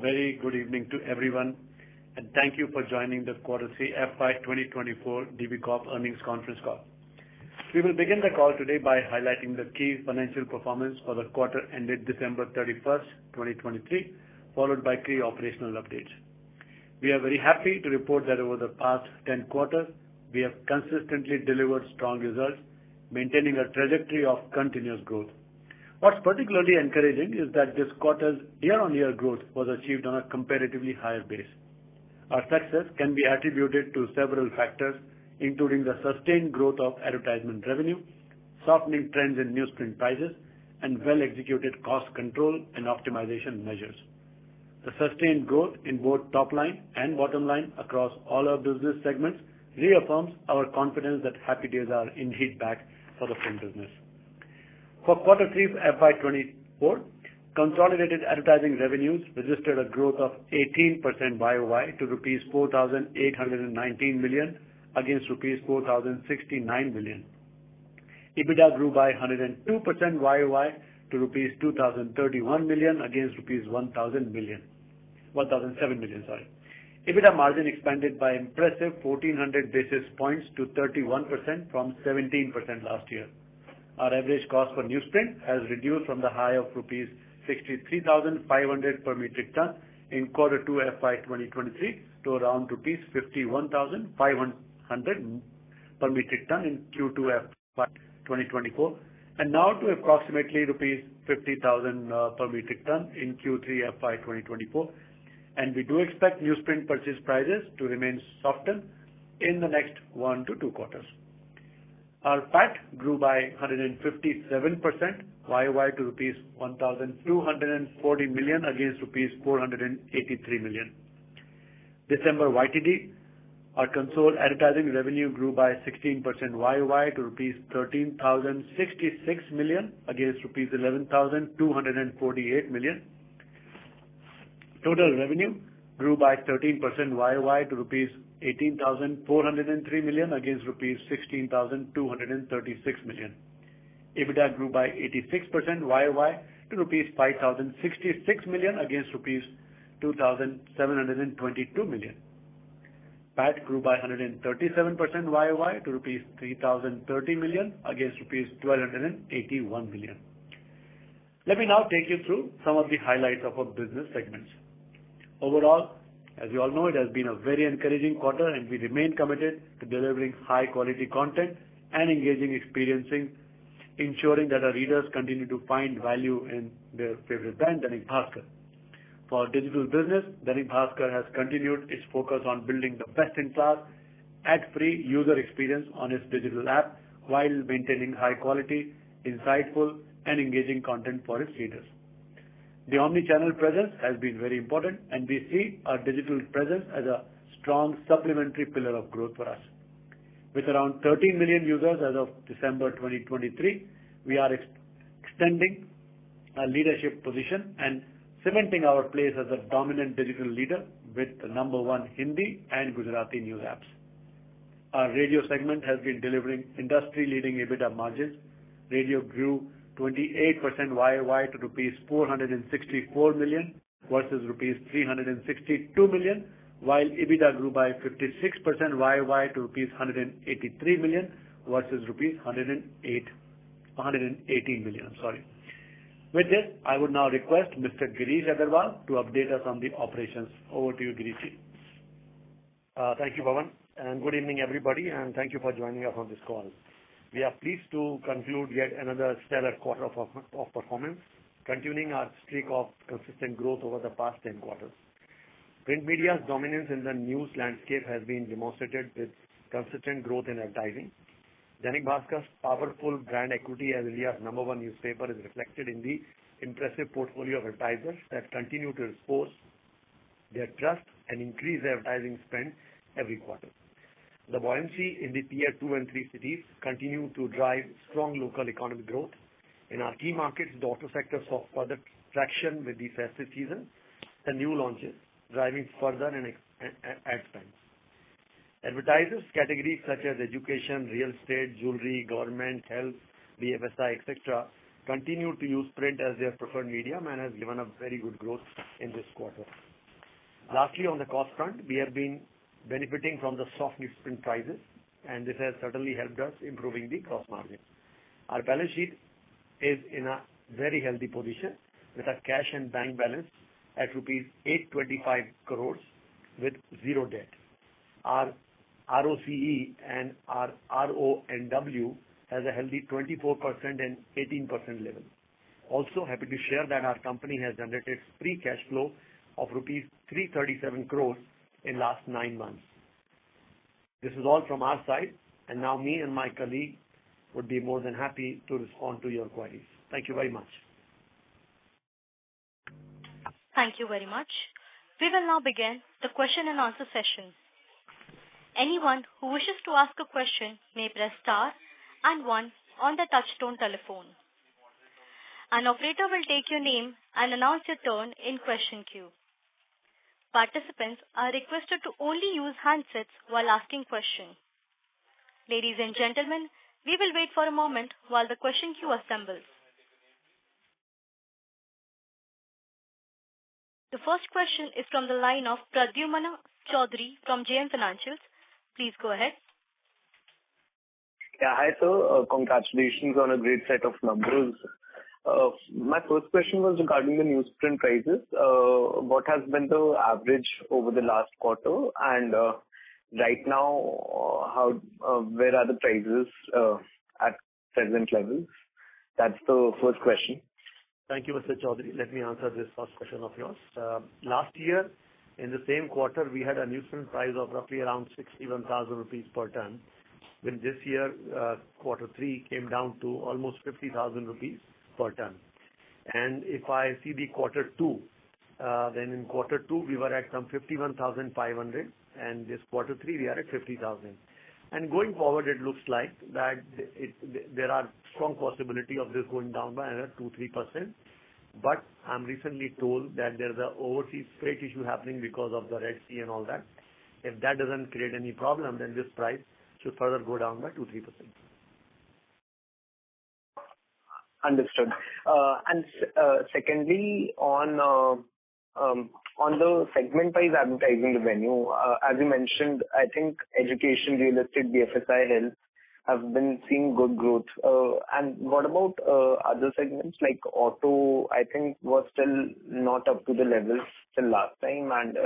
Very good evening to everyone, and thank you for joining the Q3 FY24 D.B.Corp Earnings Conference Call. We will begin the call today by highlighting the key financial performance for the quarter ended December 31st, 2023, followed by key operational updates. We are very happy to report that over the past 10 quarters, we have consistently delivered strong results, maintaining a trajectory of continuous growth. What's particularly encouraging is that this quarter's year-on-year growth was achieved on a comparatively higher base. Our success can be attributed to several factors, including the sustained growth of advertisement revenue, softening trends in newsprint prices, and well-executed cost control and optimization measures. The sustained growth in both top line and bottom line across all our business segments reaffirms our confidence that happy days are indeed back for the print business. For Q3 FY24, consolidated advertising revenues registered a growth of 18% YOY to rupees 4,819 million against rupees 4,069 million. EBITDA grew by 102% YOY to rupees 2,031 million against rupees 1,007 million. EBITDA margin expanded by impressive 1,400 basis points to 31% from 17% last year. Our average cost for newsprint has reduced from the high of rupees 63,500 per metric ton in Q2 FY2023 to around rupees 51,500 per metric ton in Q2 FY2024, and now to approximately rupees 50,000 per metric ton in Q3 FY2024. And we do expect newsprint purchase prices to remain softened in the next 1 to 2 quarters. Our PAT grew by 157% YOY to rupees 1,240 million against rupees 483 million. December YTD, our consolidated advertising revenue grew by 16% YOY to rupees 13,066 million against rupees 11,248 million. Total revenue grew by 13% YOY to rupees 18,403 million against rupees 16,236 million. EBITDA grew by 86% YOY to rupees 5,066 million against rupees 2,722 million. PAT grew by 137% YOY to rupees 3,030 million against rupees 1,281 million. Let me now take you through some of the highlights of our business segments. Overall, as you all know, it has been a very encouraging quarter, and we remain committed to delivering high-quality content and engaging experiencing, ensuring that our readers continue to find value in their favorite brand, D.B.Bhaskar. For our digital business, D.B.Bhaskar has continued its focus on building the best-in-class, ad-free user experience on its digital app while maintaining high-quality, insightful, and engaging content for its readers. The omni-channel presence has been very important, and we see our digital presence as a strong supplementary pillar of growth for us. With around 13 million users as of December 2023, we are extending our leadership position and cementing our place as a dominant digital leader with the #1 Hindi and Gujarati news apps. Our radio segment has been delivering industry-leading EBITDA margins. Radio grew 28% YOY to rupees 464 million versus rupees 362 million, while EBITDA grew by 56% YOY to rupees 183 million versus rupees 118 million. With this, I would now request Mr. Girish Agarwal to update us on the operations. Over to you, Girish. Thank you, Pawan, and good evening, everybody, and thank you for joining us on this call. We are pleased to conclude yet another stellar quarter of performance, continuing our streak of consistent growth over the past 10 quarters. Print media's dominance in the news landscape has been demonstrated with consistent growth in advertising. D.B.Bhaskar's powerful brand equity as India's #1 newspaper is reflected in the impressive portfolio of advertisers that continue to expose their trust and increase their advertising spend every quarter. The buoyancy in the Tier 2 and 3 cities continue to drive strong local economic growth. In our key markets, the auto sector saw further traction with the festive season and new launches, driving further ad spend. Advertisers categories such as education, real estate, jewelry, government, health, BFSI, etc. continue to use print as their preferred medium and has given a very good growth in this quarter. Lastly, on the cost front, we have been benefiting from the soft newsprint prices, and this has certainly helped us improving the gross margin. Our balance sheet is in a very healthy position with a cash and bank balance at rupees 825 crores with zero debt. Our ROCE and our RONW has a healthy 24% and 18% level. Also happy to share that our company has generated free cash flow of rupees 337 crores in last 9 months. This is all from our side, and now me and my colleague would be more than happy to respond to your queries. Thank you very much. Thank you very much. We will now begin the question and answer session. Anyone who wishes to ask a question may press star and 1 on the touchtone telephone. An operator will take your name and announce your turn in question queue. Participants are requested to only use handsets while asking questions. Ladies and gentlemen, we will wait for a moment while the question queue assembles. The first question is from the line of Pradyumna Chaudhary from JM Financials. Please go ahead. Yeah, hi sir. Congratulations on a great set of numbers. My first question was regarding the newsprint prices. What has been the average over the last quarter, and right now, where are the prices at present levels? That's the first question. Thank you, Mr. Chaudhary. Let me answer this first question of yours. Last year, in the same quarter, we had a newsprint price of roughly around 61,000 rupees per ton. When this year, quarter 3 came down to almost 50,000 rupees per ton. And if I see the quarter 2, then in quarter 2 we were at some 51,500, and this quarter 3 we are at 50,000. And going forward, it looks like that there are strong possibility of this going down by another 2-3%. But I'm recently told that there's a overseas freight issue happening because of the Red Sea and all that. If that doesn't create any problem, then this price should further go down by 2-3%. Understood. And secondly, on the segment-wise advertising revenue, as you mentioned, I think education, real estate, BFSI, health have been seeing good growth. And what about other segments like auto? I think was still not up to the levels till last time, and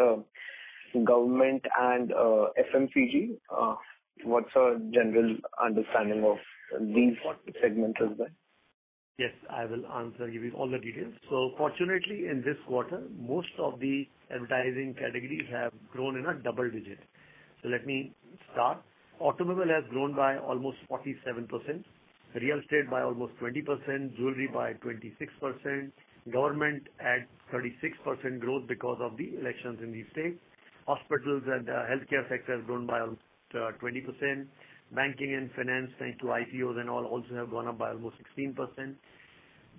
government and FMCG. What's our general understanding of these segments as well? Yes, I will give you all the details. So fortunately, in this quarter, most of the advertising categories have grown in a double digit. So let me start. Automobile has grown by almost 47%, real estate by almost 20%, jewelry by 26%, government at 36% growth because of the elections in these states. Hospitals and healthcare sector has grown by almost 20%. Banking and finance, thanks to IPOs and all, also have gone up by almost 16%.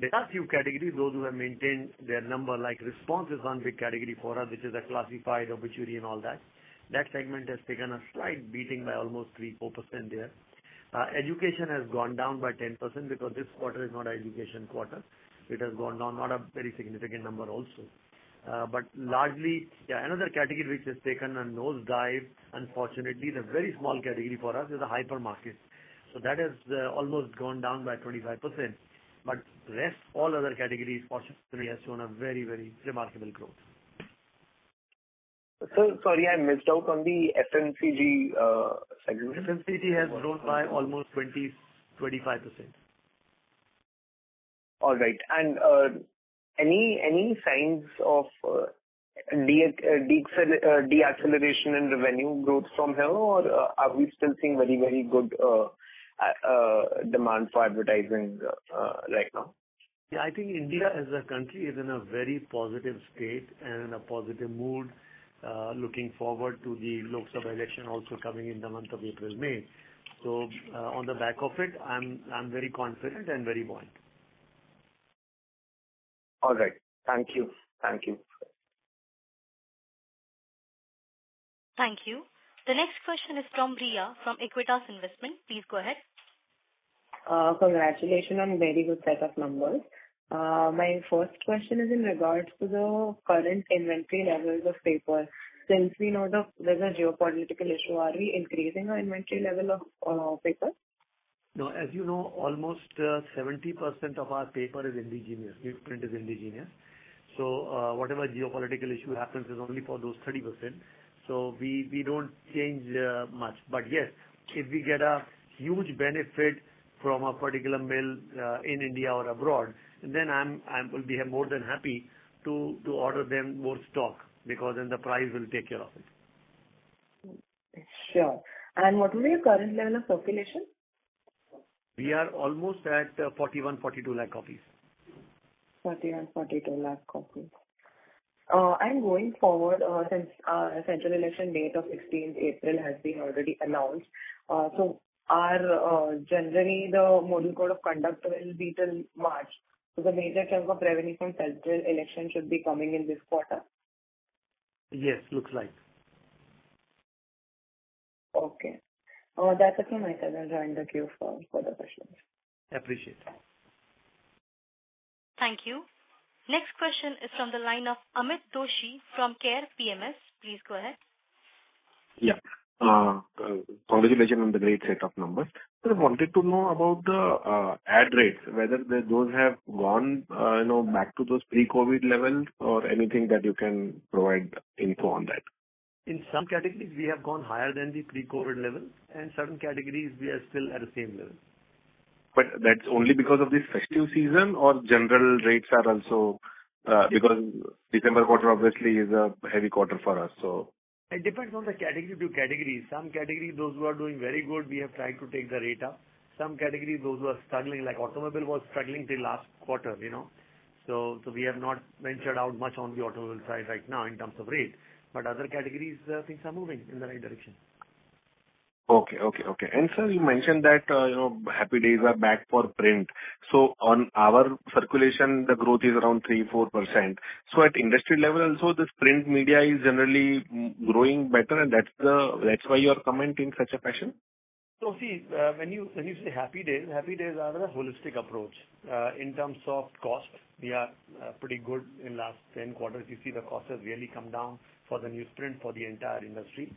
There are few categories, those who have maintained their number, like response is one big category for us, which is a classified, obituary and all that. That segment has taken a slight beating by almost 3-4% there. Education has gone down by 10% because this quarter is not an education quarter. It has gone down, not a very significant number also. But largely, another category which has taken a nosedive, unfortunately, the very small category for us is the hypermarket. So that has almost gone down by 25%. But rest, all other categories, fortunately, has shown a very, very remarkable growth. Sir, sorry, I missed out on the FMCG segment. FMCG has grown by almost 25%. All right. And any signs of deceleration in revenue growth from here, or are we still seeing very, very good demand for advertising right now? Yeah, I think India as a country is in a very positive state and in a positive mood, looking forward to the Lok Sabha election also coming in the month of April, May. So on the back of it, I'm very confident and very buoyant. All right. Thank you. Thank you. Thank you. The next question is from Riya from Equitas Investment. Please go ahead. Congratulations on very good set of numbers. My first question is in regards to the current inventory levels of paper. Since we know there's a geopolitical issue, are we increasing our inventory level of paper? No, as you know, almost 70% of our paper is indigenous. Newsprint is indigenous. So whatever geopolitical issue happens is only for those 30%. So we don't change much. But yes, if we get a huge benefit from a particular mill in India or abroad, then I will be more than happy to order them more stock, because then the price will take care of it. Sure. And what will be your current level of circulation? We are almost at 41-42 lakh copies. 41-42 lakh copies. And going forward, since central election date of 16th April has been already announced, so generally the model code of conduct will be till March. So the major chunk of revenue from central election should be coming in this quarter. Yes, looks like. Okay. That's it from my side. I'll join the queue for further questions. Appreciate it. Thank you. Next question is from the line of Amit Doshi from Care PMS. Please go ahead. Yeah. Congratulations on the great set of numbers. So I wanted to know about the ad rates, whether those have gone back to those pre-COVID levels, or anything that you can provide info on that. In some categories, we have gone higher than the pre-COVID level, and certain categories we are still at the same level. But that's only because of this festive season, or general rates are also because December quarter obviously is a heavy quarter for us. So it depends on the category to category. Some categories, those who are doing very good, we have tried to take the rate up. Some categories, those who are struggling, like automobile was struggling till last quarter, So we have not ventured out much on the automobile side right now in terms of rate. But other categories, things are moving in the right direction. Okay. And sir, you mentioned that, happy days are back for print. So on our circulation, the growth is around 3-4%. So at industry level also, this print media is generally growing better, and that's why you are commenting in such a fashion? So see, when you say happy days are a holistic approach. In terms of cost, we are pretty good in last 10 quarters. You see the cost has really come down for the newsprint, for the entire industry.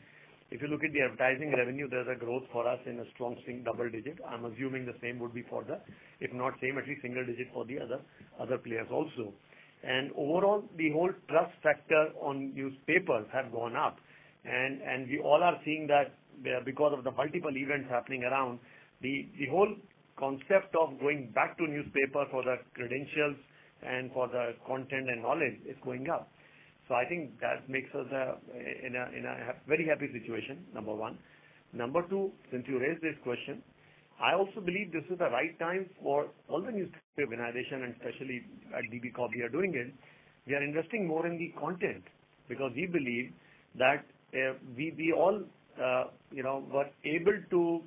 If you look at the advertising revenue, there's a growth for us in a strong double digit. I'm assuming the same would be for if not same, at least single digit for the other players also. And overall, the whole trust factor on newspapers have gone up. And we all are seeing that because of the multiple events happening around, the whole concept of going back to newspaper for the credentials and for the content and knowledge is going up. So I think that makes us in a very happy situation, number one. Number two, since you raised this question, I also believe this is the right time for all the newspaper organization, and especially at D.B.Corp we are doing it. We are investing more in the content, because we believe that we all were able to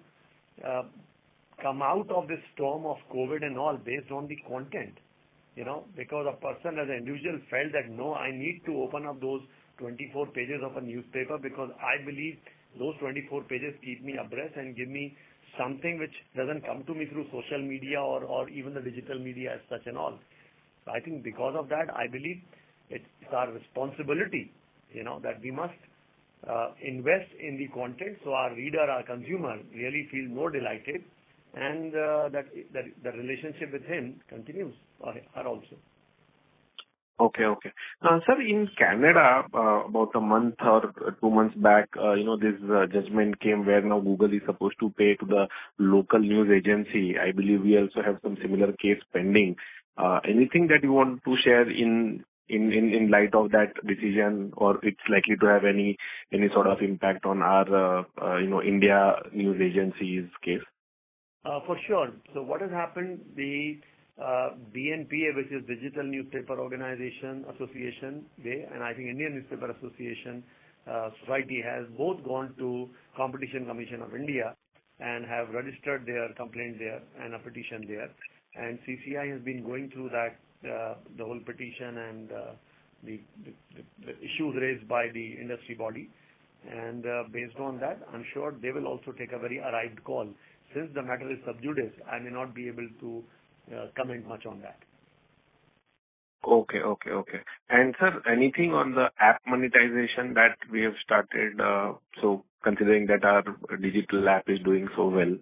come out of this storm of COVID and all based on the content. Because a person as an individual felt that, no, I need to open up those 24 pages of a newspaper, because I believe those 24 pages keep me abreast and give me something which doesn't come to me through social media or even the digital media as such and all. So I think because of that, I believe it's our responsibility, that we must invest in the content so our reader, our consumer really feels more delighted, and that the relationship with him continues or also. Okay. Sir, in Canada, about a month or 2 months back, this judgment came where now Google is supposed to pay to the local news agency. I believe we also have some similar case pending. Anything that you want to share in light of that decision, or it's likely to have any sort of impact on our India news agency's case? For sure. So what has happened, the DNPA, which is Digital Newspaper Organization Association, and I think Indian Newspaper Association Society has both gone to Competition Commission of India and have registered their complaint there and a petition there. And CCI has been going through that, the whole petition and the issues raised by the industry body. And based on that, I'm sure they will also take a very arrived call. Since the matter is sub judice, I may not be able to comment much on that. Okay. And sir, anything on the app monetization that we have started, so considering that our digital app is doing so well?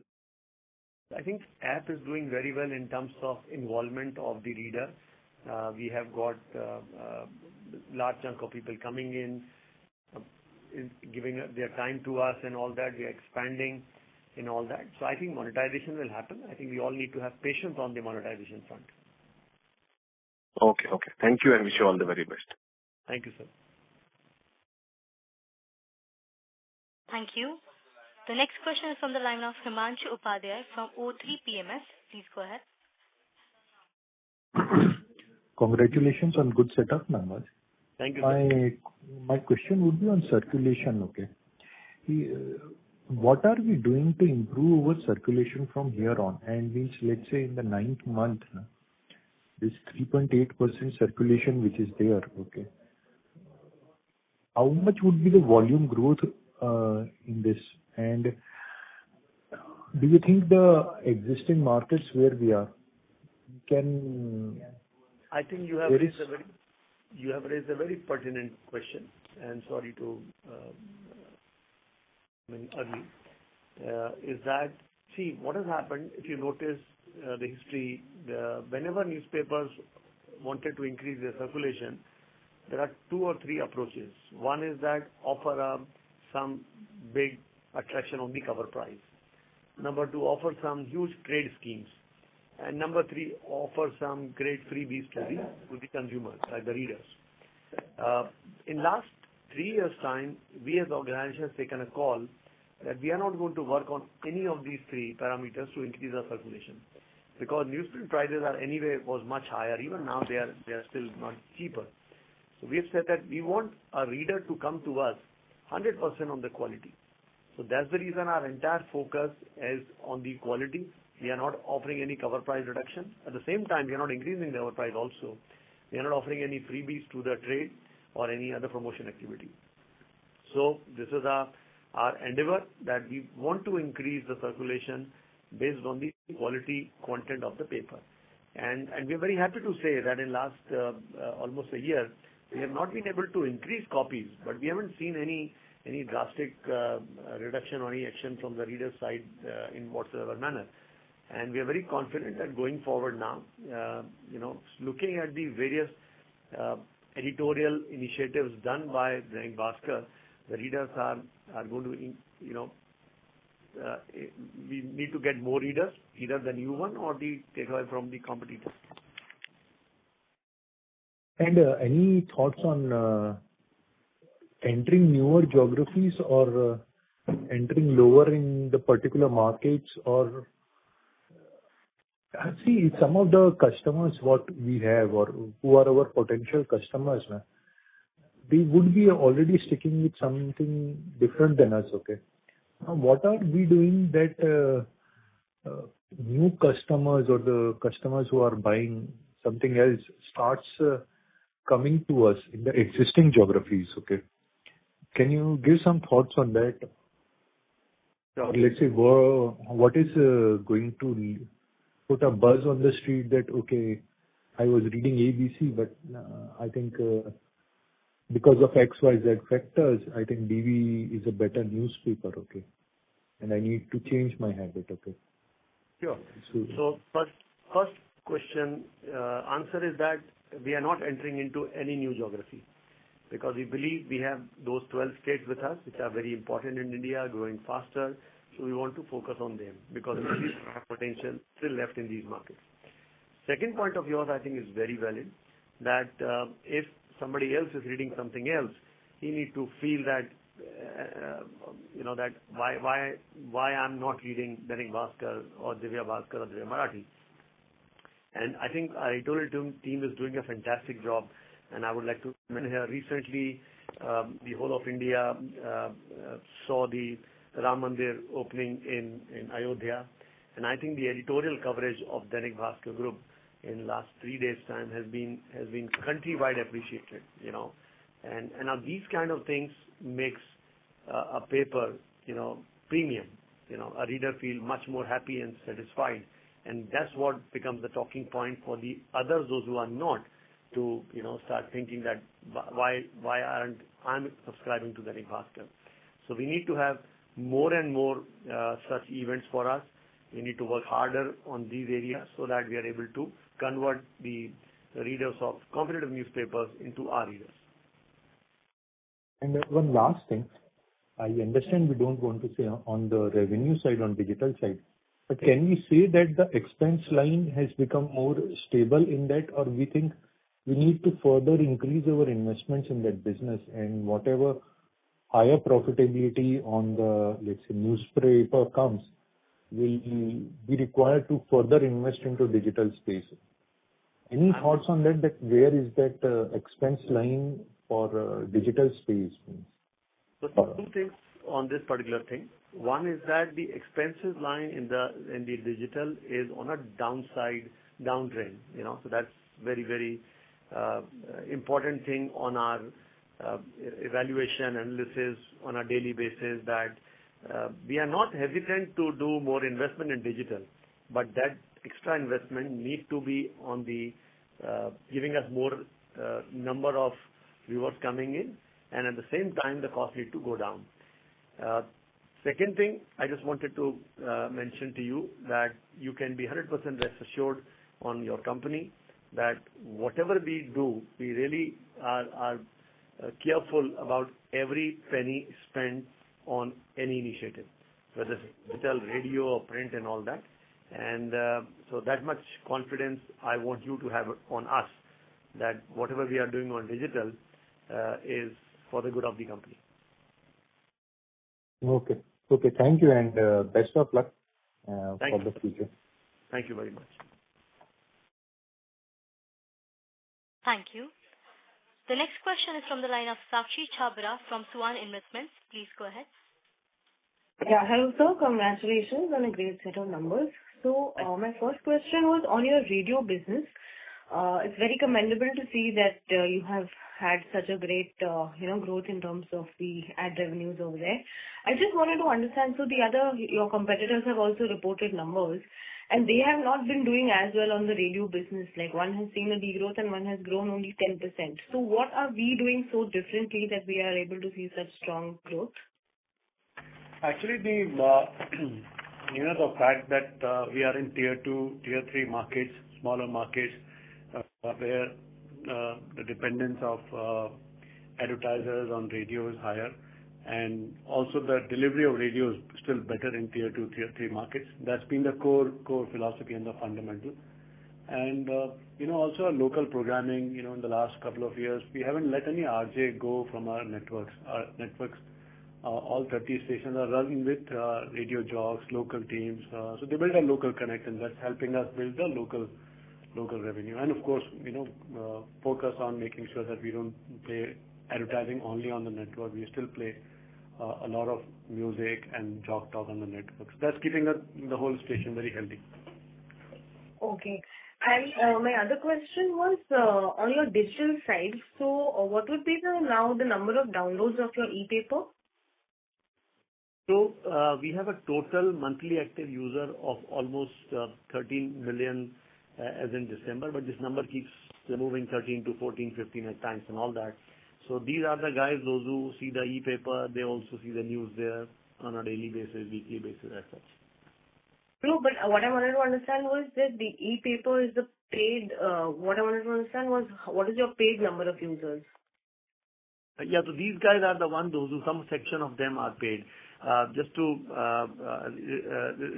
I think app is doing very well in terms of involvement of the reader. We have got large chunk of people coming in giving their time to us and all that. We are expanding in all that. So I think monetization will happen. I think we all need to have patience on the monetization front. Okay. Thank you and wish you all the very best. Thank you, sir. Thank you. The next question is from the line of Himanshu Upadhyay from O3 PMS. Please go ahead. Congratulations on good set of numbers. Thank you, sir. My question would be on circulation, okay? What are we doing to improve our circulation from here on? And means, let's say in the 9th month, this 3.8% circulation which is there, okay? How much would be the volume growth in this? And do you think the existing markets where we are can... I think you have raised a very pertinent question, and sorry to early. Is that, see, what has happened, if you notice the history, whenever newspapers wanted to increase their circulation, there are 2 or 3 approaches. One is that offer some big attraction on the cover price. Number 2, offer some huge trade schemes. And number 3, offer some great freebies to the consumers, like the readers. In last 3 years' time, we as organization have taken a call that we are not going to work on any of these 3 parameters to increase our circulation. Because newsprint prices are anyway was much higher. Even now they are still not cheaper. So we have said that we want a reader to come to us 100% on the quality. So that's the reason our entire focus is on the quality. We are not offering any cover price reduction. At the same time, we are not increasing the cover price also. We are not offering any freebies to the trade or any other promotion activity. So this is our endeavor that we want to increase the circulation based on the quality content of the paper. And we are very happy to say that in last almost a year, we have not been able to increase copies, but we haven't seen any drastic reduction or any action from the reader side in whatsoever manner. And we are very confident that going forward now, looking at the various editorial initiatives done by D.B.Corp, the readers are going to, we need to get more readers, either the new one or the take away from the competitors. And any thoughts on entering newer geographies or entering lower in the particular markets? Or see, some of the customers what we have or who are our potential customers, they would be already sticking with something different than us, okay? Now, what are we doing that new customers or the customers who are buying something else starts coming to us in the existing geographies, okay? Can you give some thoughts on that? Or let's say, what is going to put a buzz on the street that, okay, I was reading ABC, but I think because of XYZ factors, I think DB is a better newspaper, okay? And I need to change my habit, okay? Sure. So first question, answer is that we are not entering into any new geography because we believe we have those 12 states with us, which are very important in India, growing faster. So we want to focus on them because there is potential still left in these markets. Second point of yours, I think, is very valid, that if somebody else is reading something else, he need to feel that, that why I'm not reading D.B.Corp or D.B.Corp or Divya Marathi. And I think our editorial team is doing a fantastic job. And I would like to mention here, recently, the whole of India saw the Ram Mandir opening in Ayodhya. And I think the editorial coverage of D.B.Corp Group in last 3 days' time has been countrywide appreciated, And now these kind of things makes a paper, premium. A reader feel much more happy and satisfied. And that's what becomes the talking point for the others, those who are not. to start thinking that why aren't I subscribing to getting faster. So we need to have more and more such events for us. We need to work harder on these areas so that we are able to convert the readers of competitive newspapers into our readers. And one last thing, I understand we don't want to say on the revenue side, on digital side, but can we say that the expense line has become more stable in that, or we think we need to further increase our investments in that business, and whatever higher profitability on the, let's say, newspaper comes, will be required to further invest into digital space? Any thoughts on that, that where is that expense line for digital space? So two things on this particular thing. One is that the expenses line in the digital is on a downtrend. So that's very, very important thing on our evaluation analysis on a daily basis, that we are not hesitant to do more investment in digital, but that extra investment need to be on the giving us more number of viewers coming in, and at the same time the cost need to go down. Second thing, I just wanted to mention to you that you can be 100% rest assured on your company that whatever we do, we really are careful about every penny spent on any initiative, whether it's digital, radio, or print, and all that. And so that much confidence I want you to have on us, that whatever we are doing on digital is for the good of the company. Okay. Thank you, and best of luck for the future. Thank you very much. Thank you. The next question is from the line of Sakshi Chabra from Swan Investments. Please go ahead. Yeah, hello sir. Congratulations on a great set of numbers. So my first question was on your radio business. It's very commendable to see that you have had such a great growth in terms of the ad revenues over there. I just wanted to understand, so your competitors have also reported numbers, and they have not been doing as well on the radio business. Like one has seen a degrowth and one has grown only 10%. So what are we doing so differently that we are able to see such strong growth? Actually, the fact that we are in tier 2, tier 3 markets, smaller markets, where the dependence of advertisers on radio is higher, and also the delivery of radio is still better in tier 2, tier 3 markets. That's been the core philosophy and the fundamental. And also our local programming. In the last couple of years, we haven't let any RJ go from our networks. Our networks, all 30 stations are running with radio jogs, local teams. So they build a local connect, and that's helping us build the local revenue. And of course, focus on making sure that we don't play advertising only on the network. We still play a lot of music and jog talk on the networks. That's keeping the whole station very healthy. Okay. And my other question was on your digital side. So what would be the number of downloads of your e-paper? So we have a total monthly active user of almost 13 million as in December, but this number keeps moving 13 to 14, 15 at times and all that. So these are the guys, those who see the e-paper, they also see the news there on a daily basis, weekly basis as such. No, but what I wanted to understand was that the e-paper is the paid, what I wanted to understand was what is your paid number of users? Yeah, so these guys are the ones, those who some section of them are paid. Just to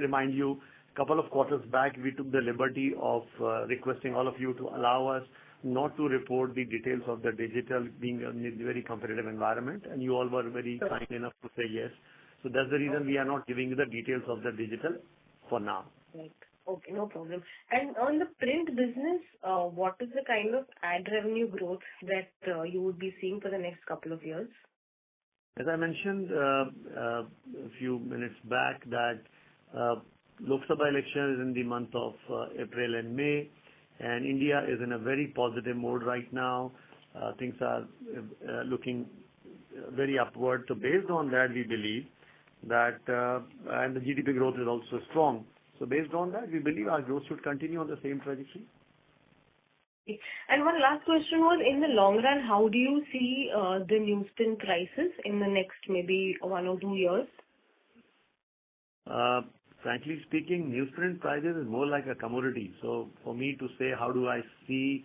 remind you, a couple of quarters back, we took the liberty of requesting all of you to allow us not to report the details of the digital being in a very competitive environment, and you all were very kind enough to say yes. So that's the reason we are not giving you the details of the digital for now. Right. Okay, no problem. And on the print business, what is the kind of ad revenue growth that you would be seeing for the next couple of years? As I mentioned a few minutes back, that Lok Sabha election is in the month of April and May, and India is in a very positive mode right now. Things are looking very upward. So based on that, we believe that, and the GDP growth is also strong. So based on that, we believe our growth should continue on the same trajectory. And one last question was, in the long run, how do you see the newsprint prices in the next maybe 1 or 2 years? Frankly speaking, newsprint prices is more like a commodity. So for me to say how do I see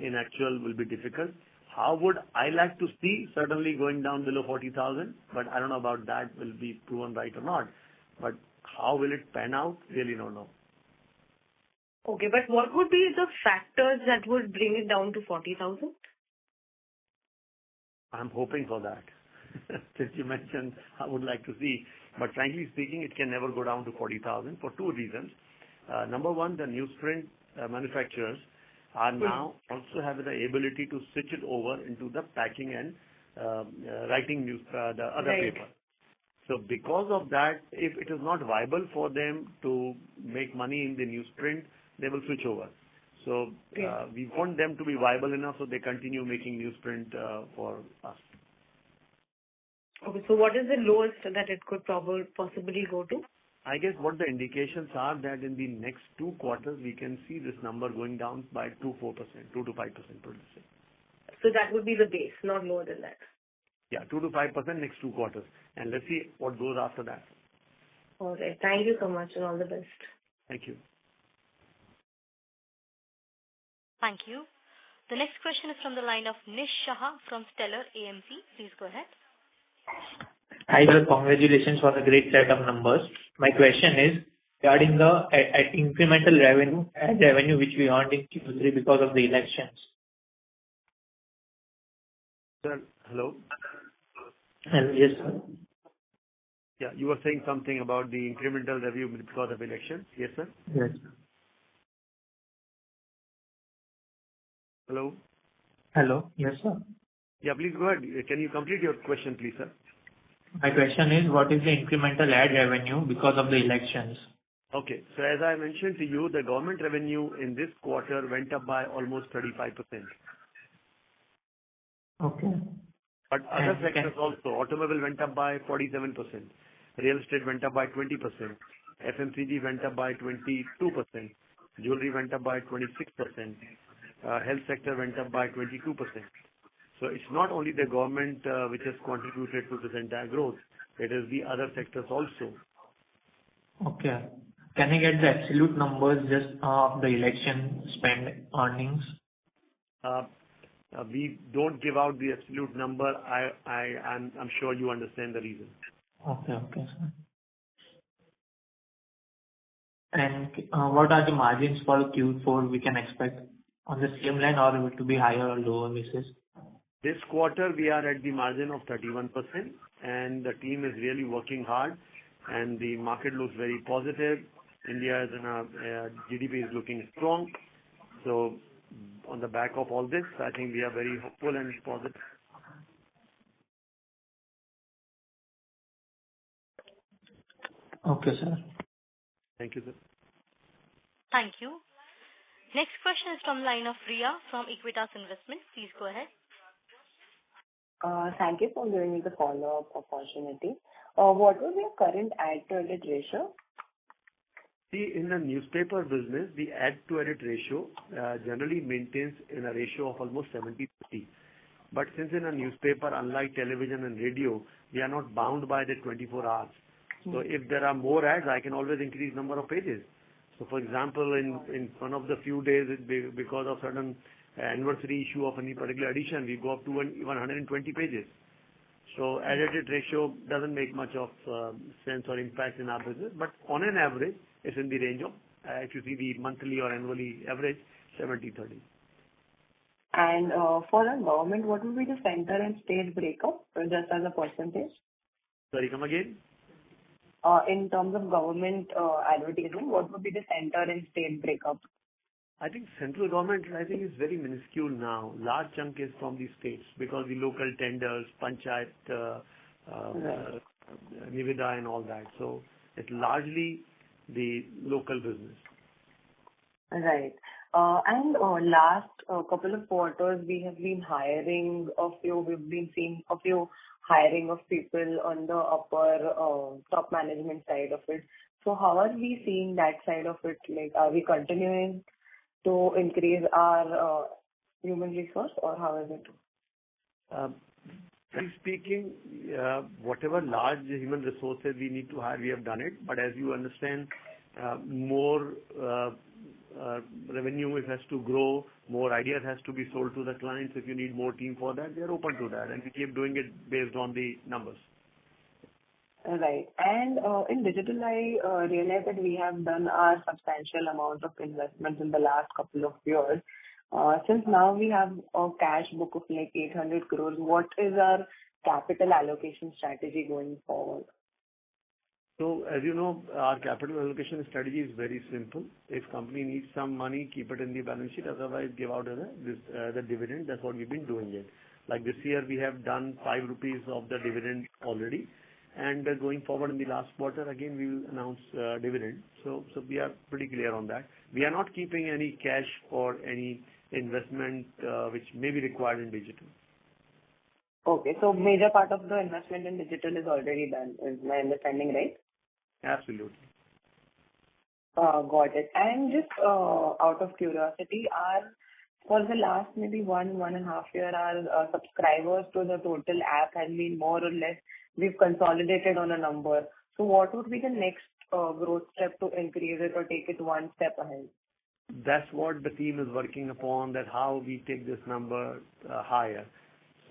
in actual will be difficult. How would I like to see? Certainly going down below 40,000, but I don't know about that will be proven right or not. But how will it pan out? Really don't know. Okay, but what would be the factors that would bring it down to 40,000? I'm hoping for that. Since you mentioned, I would like to see. But frankly speaking, it can never go down to 40,000 for two reasons. Number one, the newsprint manufacturers are now also having the ability to switch it over into the packing and writing the other paper. So because of that, if it is not viable for them to make money in the newsprint, they will switch over. So we want them to be viable enough so they continue making newsprint for us. Okay, so what is the lowest that it could possibly go to? I guess what the indications are that in the next 2 quarters, we can see this number going down by 2-4%, 2 to 5%, per se. So that would be the base, not lower than that. Yeah, 2 to 5% next 2 quarters. And let's see what goes after that. All right. Thank you so much and all the best. Thank you. Thank you. The next question is from the line of Nish Shah from Stellar AMC. Please go ahead. Hi, sir. Congratulations for the great set of numbers. My question is regarding the incremental revenue which we earned in Q3 because of the elections. Sir, hello? Yes, sir. Yeah, you were saying something about the incremental revenue because of elections. Yes, sir? Yes. Hello? Hello. Yes, sir. Yeah, please go ahead. Can you complete your question, please, sir? My question is, what is the incremental ad revenue because of the elections? Okay. So as I mentioned to you, the government revenue in this quarter went up by almost 35%. Okay. But other sectors also, automobile went up by 47%, real estate went up by 20%, FMCG went up by 22%, jewelry went up by 26%, health sector went up by 22%. So it's not only the government which has contributed to this entire growth, it is the other sectors also. Okay. Can I get the absolute numbers just of the election spend earnings? We don't give out the absolute number. I'm sure you understand the reason. Okay, sir. And what are the margins for Q4 we can expect on the same line, or it will be higher or lower basis? This quarter, we are at the margin of 31%, and the team is really working hard, and the market looks very positive. India is in GDP is looking strong. So on the back of all this, I think we are very hopeful and positive. Okay, sir. Thank you, sir. Thank you. Next question is from line of Riya from Equitas Investment. Please go ahead. Thank you for giving me the follow-up opportunity. What was your current ad-to-edit ratio? See, in the newspaper business, the ad-to-edit ratio generally maintains in a ratio of almost 70-30. But since in a newspaper, unlike television and radio, we are not bound by the 24 hours. So if there are more ads, I can always increase number of pages. So for example, in one of the few days, because of certain anniversary issue of any particular edition, we go up to 120 pages. So ad-to-edit ratio doesn't make much of sense or impact in our business, but on an average, it's in the range of, if you see the monthly or annually average, 70-30. And for the government, what would be the center and state breakup, just as a percentage? Sorry, come again? In terms of government advertisement, what would be the center and state breakup? I think central government, is very minuscule now. Large chunk is from the states because the local tenders, panchayat, nivida and all that. So it's largely the local business. Right. And last couple of quarters, we have been hiring we've been seeing a few hiring of people on the upper top management side of it. So how are we seeing that side of it? Like, are we continuing to increase our human resource, or how is it? Frankly speaking, whatever large human resources we need to hire, we have done it. But as you understand, more revenue has to grow, more ideas has to be sold to the clients. If you need more team for that, we are open to that, and we keep doing it based on the numbers. Right. And in digital, I realize that we have done a substantial amount of investments in the last couple of years. Since now we have a cash book of like 800 crores, what is our capital allocation strategy going forward? So as you know, our capital allocation strategy is very simple. If company needs some money, keep it in the balance sheet, otherwise give out the dividend. That's what we've been doing it. Like this year, we have done 5 rupees of the dividend already, and going forward in the last quarter, again, we will announce dividend. So we are pretty clear on that. We are not keeping any cash for any investment which may be required in digital. Okay, so major part of the investment in digital is already done. Is my understanding right? Absolutely. Got it. And just out of curiosity, for the last maybe 1.5 year, our subscribers to the total app has been more or less, we've consolidated on a number. So what would be the next growth step to increase it or take it one step ahead? That's what the team is working upon, that how we take this number higher.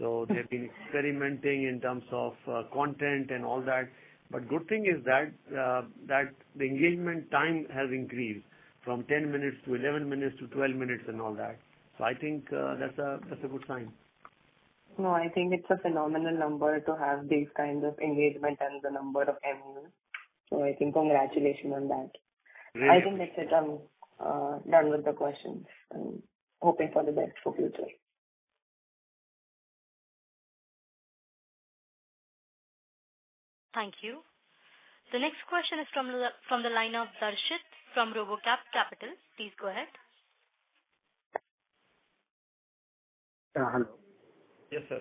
So they've been experimenting in terms of content and all that. But good thing is that the engagement time has increased from 10 minutes to 11 minutes to 12 minutes and all that. So I think that's a good sign. No, I think it's a phenomenal number to have these kinds of engagement and the number of MUs. So I think congratulations on that. Really? I think that's it. I'm done with the questions. I'm hoping for the best for future. Thank you. The next question is from the line of Darshit from RoboCap Capital. Please go ahead. Hello. Yes, sir.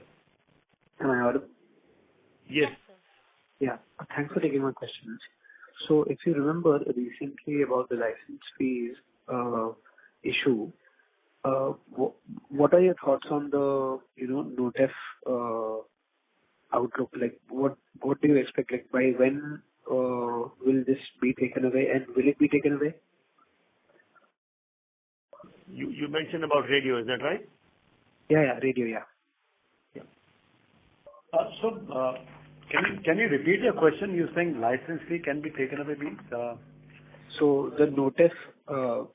Am I audible? Yes. Sir. Yeah. Thanks for taking my questions. So if you remember recently about the license fees issue, what are your thoughts on the NoTef outlook? Like what do you expect? Like by when will this be taken away, and will it be taken away? You mentioned about radio, is that right? Yeah, radio, yeah. Can you repeat your question? You're saying license fee can be taken away, please? So the NoTef,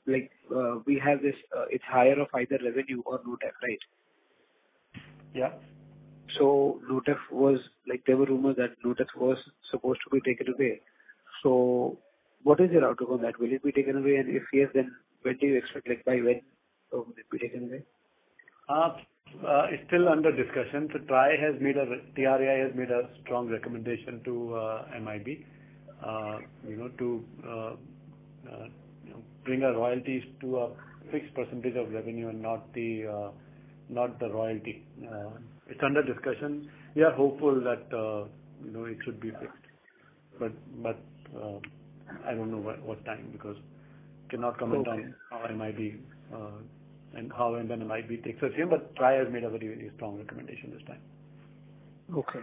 we have this, it's higher of either revenue or NoTef, right? Yeah. So NoTef was, there were rumors that NoTef was supposed to be taken away. So what is your outlook on that? Will it be taken away? And if yes, then when do you expect, by when will it be taken away? It's still under discussion. So TRAI has made a strong recommendation to MIB, to bring our royalties to a fixed percentage of revenue and not the royalty. It's under discussion. We are hopeful that it should be fixed, but I don't know what time, because cannot comment on how MIB and how and when MIB takes action. But TRAI has made a very, very strong recommendation this time. Okay.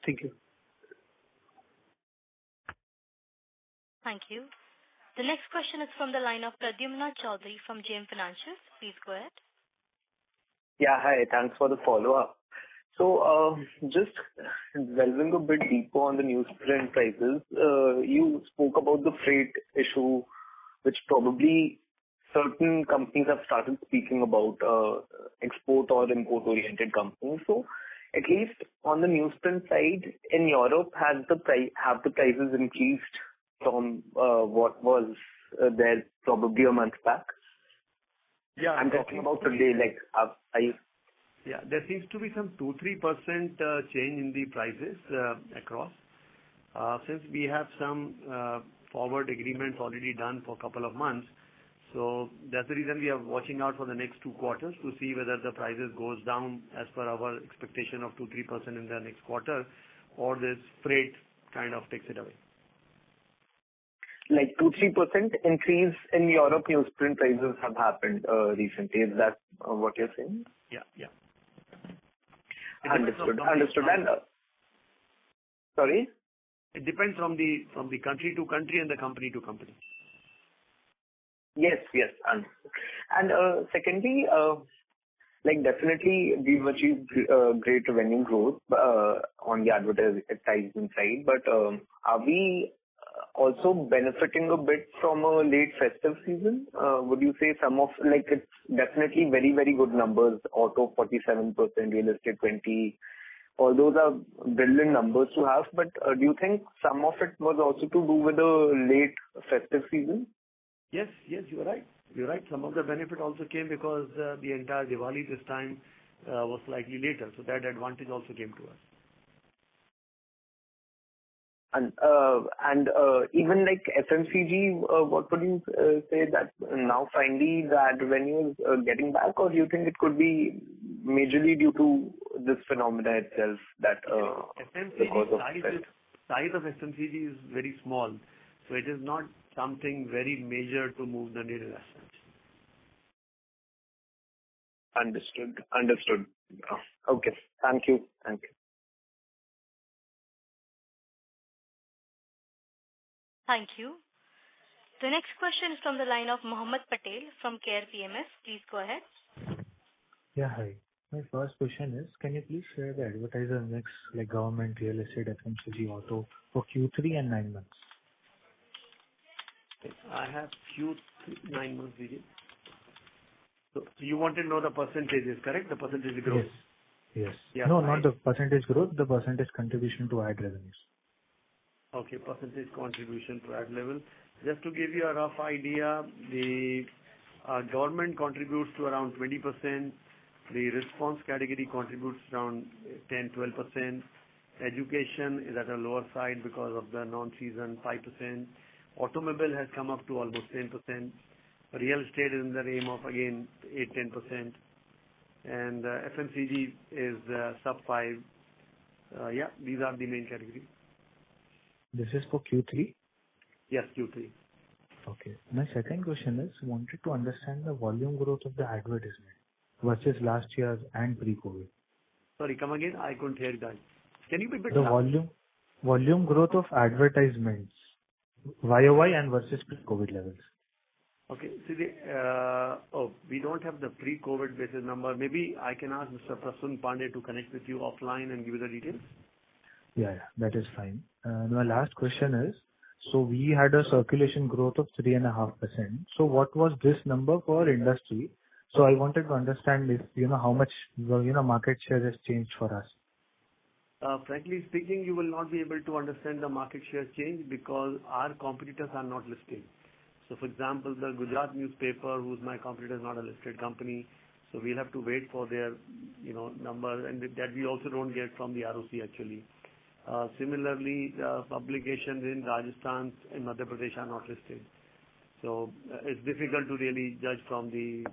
Thank you. Thank you. The next question is from the line of Pradyumna Chaudhary from JM Financial. Please go ahead. Yeah, hi. Thanks for the follow-up. So, just delving a bit deeper on the newsprint prices, you spoke about the freight issue, which probably certain companies have started speaking about, export or import-oriented companies. So, at least on the newsprint side, in Europe, have the prices increased from what was there probably a month back? Yeah, I'm talking about today, Yeah, there seems to be some 2-3% change in the prices across. Since we have some forward agreements already done for a couple of months, so that's the reason we are watching out for the next 2 quarters to see whether the prices goes down as per our expectation of 2-3% in the next quarter, or this freight kind of takes it away. like 2-3% increase in Europe newsprint prices have happened recently. Is that what you're saying? Yeah. Understood. And sorry? It depends from the country to country and the company to company. Yes. Understood. And secondly, like definitely we've achieved great revenue growth on the advertisement side, but are we also benefiting a bit from a late festive season? Would you say some of, like, it's definitely very, very good numbers, auto 47%, real estate 20%. All those are brilliant numbers to have, but do you think some of it was also to do with the late festive season? Yes, you are right. You're right. Some of the benefit also came because the entire Diwali this time was slightly later, so that advantage also came to us. And even like FMCG, what would you say that now finally the ad revenue is getting back, or do you think it could be majorly due to this phenomena itself that because of size of FMCG is very small, so it is not something very major to move the needle as such. Understood. Okay. Thank you. Thank you. The next question is from the line of Mohammed Patel from Care PMS. Please go ahead. Yeah, hi. My first question is, can you please share the advertiser mix, like government, real estate, FMCG, auto, for Q3 and 9 months? I have Q3 9 months period. So you want to know the percentages, correct? The percentage growth. Yes. Yeah, No, not the percentage growth, the percentage contribution to ad revenues. Okay, percentage contribution to ad level. Just to give you a rough idea, the government contributes to around 20%. The response category contributes around 10-12%. Education is at a lower side because of the non-season, 5%. Automobile has come up to almost 10%. Real estate is in the realm of again 8-10%. And FMCG is sub 5. These are the main categories. This is for Q3? Yes, Q3. Okay. My second question is, wanted to understand the volume growth of the advertisement versus last year and pre-COVID. Sorry, come again. I couldn't hear that. Can you be a bit The loud? volume growth of advertisements, YOY and versus pre-COVID levels. Okay. See, we don't have the pre-COVID basis number. Maybe I can ask Mr. Prasun Pandey to connect with you offline and give you the details. Yeah, that is fine. My last question is, so we had a circulation growth of 3.5%. So what was this number for industry? So I wanted to understand if, how much, market share has changed for us. Frankly speaking, you will not be able to understand the market share change because our competitors are not listed. So for example, the Gujarat newspaper, who's my competitor, is not a listed company. So we'll have to wait for their, number, and that we also don't get from the ROC actually. Similarly, the publications in Rajasthan and Madhya Pradesh are not listed. So it's difficult to really judge from the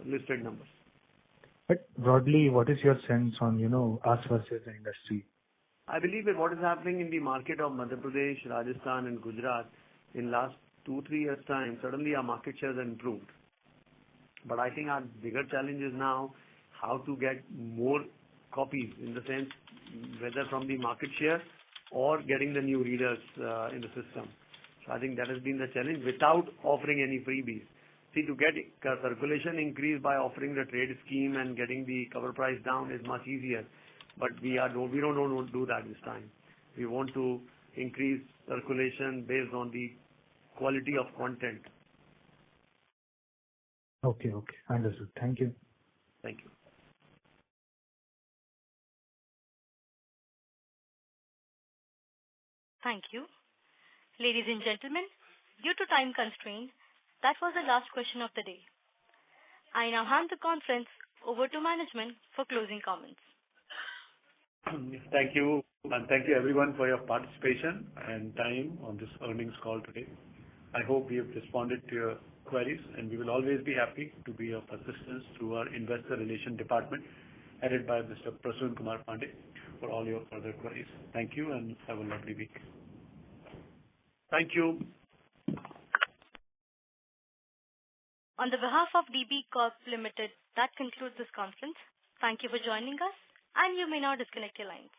listed numbers. But broadly, what is your sense on, us versus the industry? I believe that what is happening in the market of Madhya Pradesh, Rajasthan and Gujarat in last 2-3 years' time, suddenly our market shares have improved. But I think our bigger challenge is now how to get more copies, in the sense whether from the market share or getting the new readers in the system. So I think that has been the challenge without offering any freebies. See, to get circulation increased by offering the trade scheme and getting the cover price down is much easier. But we don't want to do that this time. We want to increase circulation based on the quality of content. Okay. Understood. Thank you. Thank you. Thank you. Ladies and gentlemen, due to time constraint, that was the last question of the day. I now hand the conference over to management for closing comments. Thank you, and thank you everyone for your participation and time on this earnings call today. I hope we have responded to your queries, and we will always be happy to be of assistance through our investor relation department, headed by Mr. Prasun Kumar Pandey, for all your further queries. Thank you, and have a lovely week. Thank you. On the behalf of D.B.Corp Limited, that concludes this conference. Thank you for joining us, and you may now disconnect your lines.